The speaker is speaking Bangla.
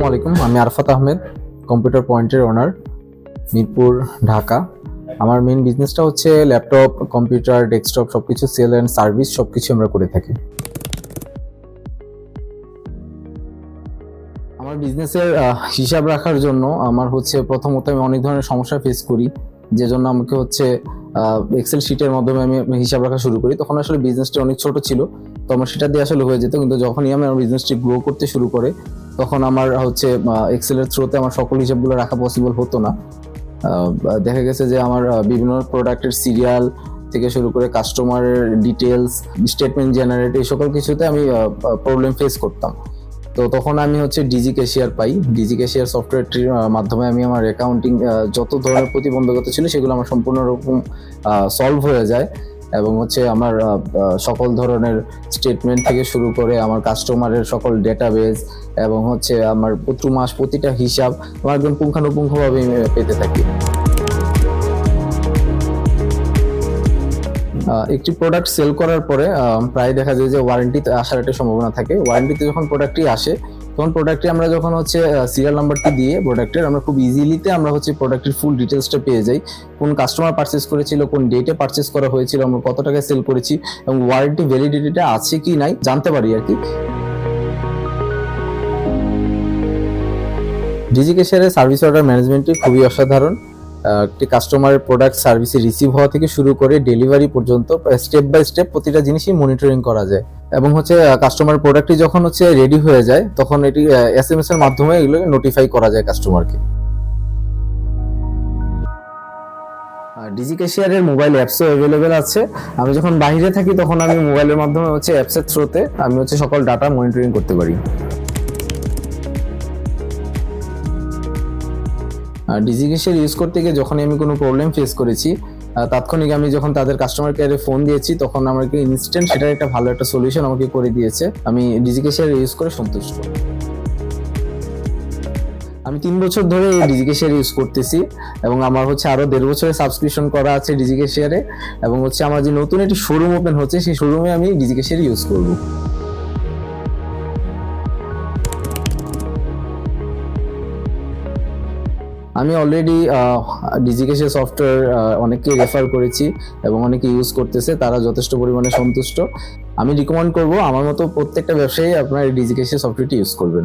আসসালামু আলাইকুম, আমি আরফাত আহমেদ, কম্পিউটার পয়েন্টের ওনার, মিরপুর, ঢাকা। আমার মেইন বিজনেসটা হচ্ছে ল্যাপটপ, কম্পিউটার, ডেস্কটপ সবকিছু সেল অ্যান্ড সার্ভিস সবকিছু আমরা করে থাকি। আমার বিজনেসের হিসাব রাখার জন্য আমার হচ্ছে প্রথমত আমি অনেক ধরনের সমস্যা ফেস করি, যে জন্য আমাকে হচ্ছে এক্সেল শিটের মাধ্যমে আমি হিসাব রাখা শুরু করি। তখন আসলে বিজনেসটা অনেক ছোট ছিল, তো আমার সেটা দিয়ে আসলে হয়ে যেত। কিন্তু যখনই আমি আমার বিজনেসটি গ্রো করতে শুরু করে, তখন আমার হচ্ছে এক্সেলের থ্রুতে আমার সকল হিসাবগুলো রাখা পসিবল হতো না। দেখা গেছে যে আমার বিভিন্ন প্রোডাক্টের সিরিয়াল থেকে শুরু করে কাস্টমারের ডিটেলস, স্টেটমেন্ট জেনারেট, এই সকল কিছুতে আমি প্রবলেম ফেস করতাম। তো তখন আমি হচ্ছে ডিজি ক্যাশিয়ার পাই। ডিজি ক্যাশিয়ার সফটওয়্যারটির মাধ্যমে আমি আমার অ্যাকাউন্টিং যত ধরনের প্রতিবন্ধকতা ছিল সেগুলো আমার সম্পূর্ণ রকম সলভ হয়ে যায়, এবং হচ্ছে আমার সকল ধরনের স্টেটমেন্ট থেকে শুরু করে আমার কাস্টমারের সকল ডেটাবেস এবং হচ্ছে আমার প্রতি মাস প্রতিটা হিসাব আমার একদম পুঙ্খানুপুঙ্খভাবে পেতে থাকি। একটি প্রোডাক্ট সেল করার পরে প্রায় দেখা যায় যে ওয়ারেন্টিতে আসার একটা সম্ভাবনা থাকে। ওয়ারেন্টিতে যখন প্রোডাক্টটি আসে, তখন প্রোডাক্টটি আমরা যখন হচ্ছে সিরিয়াল নাম্বারটি দিয়ে প্রোডাক্টের আমরা খুব ইজিলিতে আমরা হচ্ছে প্রোডাক্টের ফুল ডিটেলসটা পেয়ে যাই। কোন কাস্টমার পারচেস করেছিল, কোন ডেটে পারচেস করা হয়েছিল, আমরা কত টাকায় সেল করেছি এবং ওয়ারেন্টি ভ্যালিডিটিটা আছে কি নাই জানতে পারি আর কি। ডিজি ক্যাশিয়ারের সার্ভিস অর্ডার ম্যানেজমেন্টটি খুবই অসাধারণ। একটি কাস্টমারের প্রোডাক্ট সার্ভিসে রিসিভ হওয়া থেকে শুরু করে ডেলিভারি পর্যন্ত স্টেপ বাই স্টেপ প্রতিটা জিনিসই মনিটরিং করা যায়, এবং হচ্ছে কাস্টমার প্রোডাক্টটি যখন হচ্ছে রেডি হয়ে যায় তখন এটি এসএমএস এর মাধ্যমে এগুলো নোটিফাই করা যায় কাস্টমারকে। ডিজি ক্যাশিয়ারের মোবাইল অ্যাপসও অ্যাভেলেবেল আছে। আমি যখন বাইরে থাকি তখন আমি মোবাইলের মাধ্যমে হচ্ছে অ্যাপসের থ্রুতে আমি হচ্ছে সকল ডাটা মনিটরিং করতে পারি। ডিজি ক্যাশিয়ার ইউজ করতে গিয়ে যখন আমি কোনো প্রবলেম ফেস করেছি, তাৎক্ষণিক আমি যখন তাদের কাস্টমার কেয়ারে ফোন দিয়েছি তখন আমাকে ইনস্ট্যান্ট সেটার একটা ভালো একটা সলিউশন আমাকে করে দিয়েছে। আমি ডিজি ক্যাশিয়ার ইউজ করে সন্তুষ্ট। আমি 3 বছর ধরে এই ডিজি ক্যাশিয়ার ইউজ করতেছি, এবং আমার হচ্ছে আরো 1.5 বছরের সাবস্ক্রিপশন করা আছে ডিজি ক্যাশিয়ারে, এবং হচ্ছে আমার যে নতুন একটি শোরুম ওপেন হচ্ছে সেই শোরুমে আমি ডিজি ক্যাশিয়ার ইউজ করব। আমি অলরেডি ডিজি ক্যাশিয়ার সফটওয়্যার অনেককে রেফার করেছি এবং অনেকে ইউজ করতেছে, তারা যথেষ্ট পরিমাণে সন্তুষ্ট। আমি রিকমেন্ড করব আমার মতো প্রত্যেকটা ব্যবসায়ী আপনার ডিজি ক্যাশিয়ার সফটওয়্যারটি ইউজ করবেন।